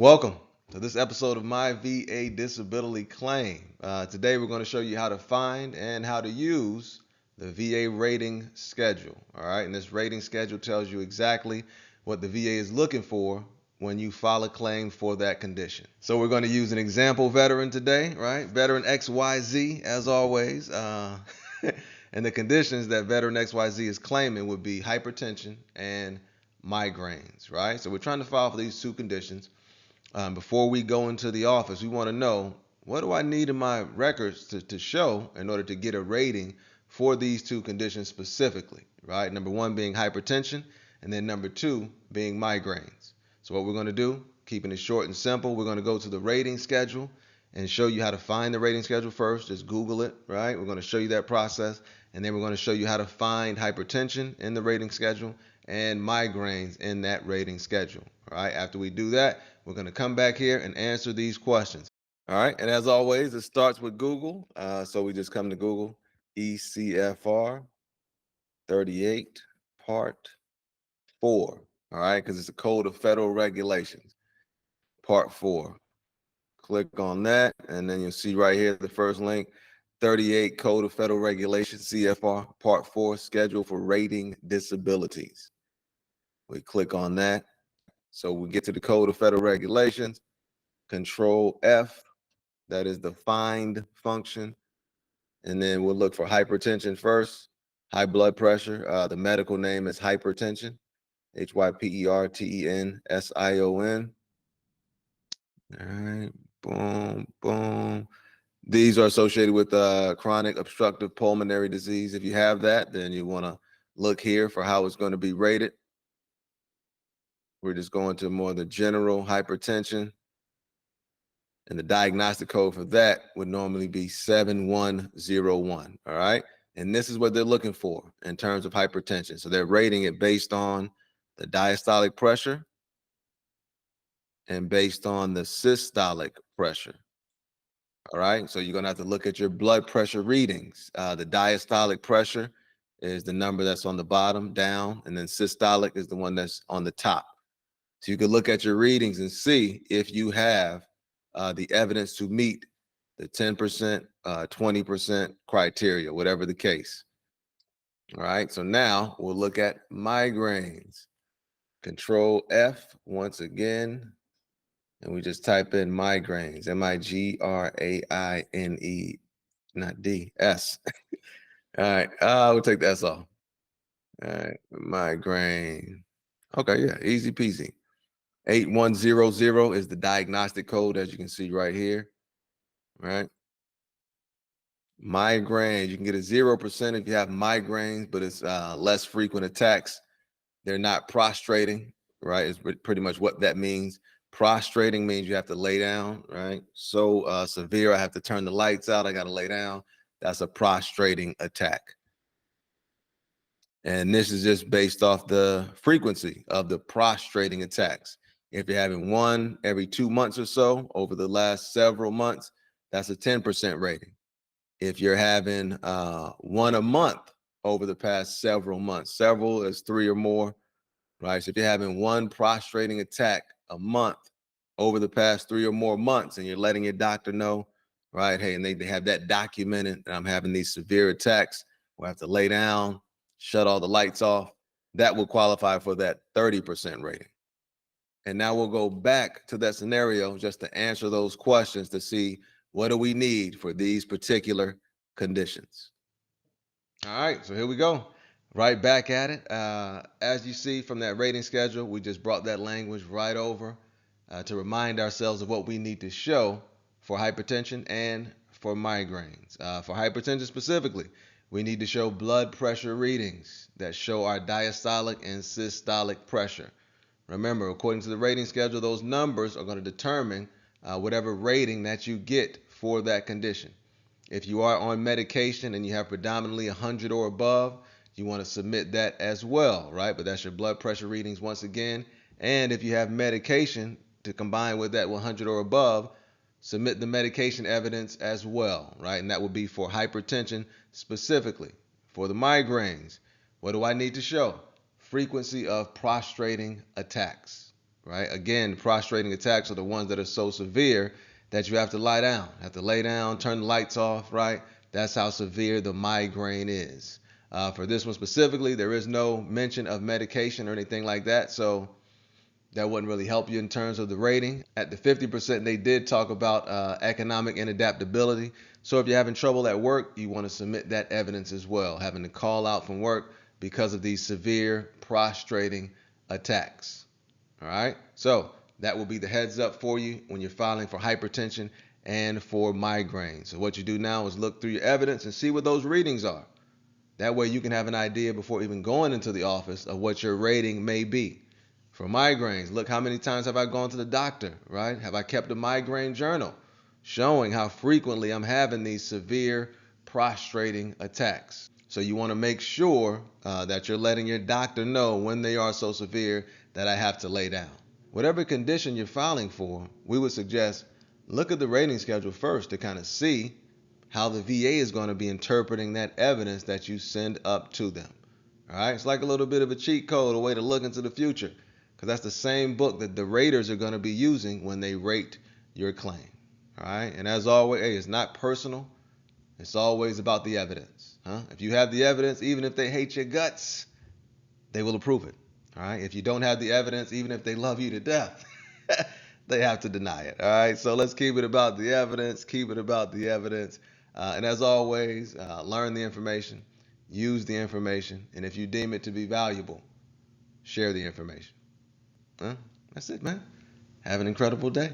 Welcome to this episode of My VA Disability Claim. Today we're going to show you how to find and how to use the VA rating schedule. All right, and this rating schedule tells you exactly what the VA is looking for when you file a claim for that condition. So we're going to use an example veteran today, right? Veteran XYZ, as always. And the conditions that veteran XYZ is claiming would be hypertension and migraines, right? So we're trying to file for these two conditions. Before we go into the office, we want to know, what do I need in my records to show in order to get a rating for these two conditions specifically, right? Number one being hypertension, and then number two being migraines. So what we're going to do, keeping it short and simple, we're going to go to the rating schedule and show you how to find the rating schedule first. Just Google it, right? We're going to show you that process, and then we're going to show you how to find hypertension in the rating schedule and migraines in that rating schedule. All right, after we do that, we're going to come back here and answer these questions. All right, and as always, it starts with Google. So we just come to Google, ECFR 38, Part 4. All right, because it's a Code of Federal Regulations, Part 4. Click on that, and then you'll see right here the first link, 38 Code of Federal Regulations, CFR, Part 4, Schedule for Rating Disabilities. We click on that. So we get to the Code of Federal Regulations, Control F, that is the find function. And then we'll look for hypertension first, high blood pressure. The medical name is hypertension, Hypertension. All right, boom, boom. These are associated with chronic obstructive pulmonary disease. If you have that, then you want to look here for how it's going to be rated. We're just going to more the general hypertension. And the diagnostic code for that would normally be 7101. All right. And this is what they're looking for in terms of hypertension. So they're rating it based on the diastolic pressure and based on the systolic pressure. All right. So you're going to have to look at your blood pressure readings. The diastolic pressure is the number that's on the bottom down, and then systolic is the one that's on the top. So you can look at your readings and see if you have the evidence to meet the 10%, 20% criteria, whatever the case. All right, so now we'll look at migraines. Control F once again, and we just type in migraines, Migraine, not D, S. All right, we'll take the S off. All right, migraine. Okay, yeah, easy peasy. 8100 is the diagnostic code, as you can see right here, right? Migraines, you can get a 0% if you have migraines, but it's less frequent attacks. They're not prostrating, right? It's pretty much what that means. Prostrating means you have to lay down, right? So severe, I have to turn the lights out, I got to lay down. That's a prostrating attack. And this is just based off the frequency of the prostrating attacks. If you're having one every 2 months or so over the last several months, that's a 10% rating. If you're having one a month over the past several months, several is 3 or more, right? So if you're having one prostrating attack a month over the past 3 or more months, and you're letting your doctor know, right? Hey, and they have that documented, and I'm having these severe attacks where I have to lay down, shut all the lights off, that will qualify for that 30% rating. And now we'll go back to that scenario just to answer those questions to see what do we need for these particular conditions. All right, so here we go. Right back at it. As you see from that rating schedule, we just brought that language right over to remind ourselves of what we need to show for hypertension and for migraines. For hypertension specifically, we need to show blood pressure readings that show our diastolic and systolic pressure. Remember, according to the rating schedule, those numbers are going to determine whatever rating that you get for that condition. If you are on medication and you have predominantly 100 or above, you want to submit that as well, right? But that's your blood pressure readings once again. And if you have medication to combine with that 100 or above, submit the medication evidence as well, right? And that will be for hypertension specifically. For the migraines, what do I need to show? Frequency of prostrating attacks, right? Again, prostrating attacks are the ones that are so severe that you have to lie down. Have to lay down, turn the lights off, right? That's how severe the migraine is. For this one specifically, there is no mention of medication or anything like that, so that wouldn't really help you in terms of the rating. At the 50%, they did talk about economic inadaptability. So if you're having trouble at work, you want to submit that evidence as well, having to call out from work because of these severe prostrating attacks. All right, so that will be the heads up for you when you're filing for hypertension and for migraine. So what you do now is look through your evidence and see what those readings are. That way you can have an idea before even going into the office of what your rating may be. For migraines, look how many times have I gone to the doctor, right? Have I kept a migraine journal showing how frequently I'm having these severe prostrating attacks? So you want to make sure that you're letting your doctor know when they are so severe that I have to lay down. Whatever condition you're filing for, we would suggest look at the rating schedule first to kind of see how the VA is going to be interpreting that evidence that you send up to them. All right, it's like a little bit of a cheat code, a way to look into the future, because that's the same book that the raters are going to be using when they rate your claim. All right, and as always, hey, it's not personal. It's always about the evidence. If you have the evidence, even if they hate your guts, they will approve it. All right, if you don't have the evidence, even if they love you to death, they have to deny it. All right, so let's keep it about the evidence. Keep it about the evidence. And as always, learn the information, use the information, and if you deem it to be valuable, share the information. That's it, man. Have an incredible day.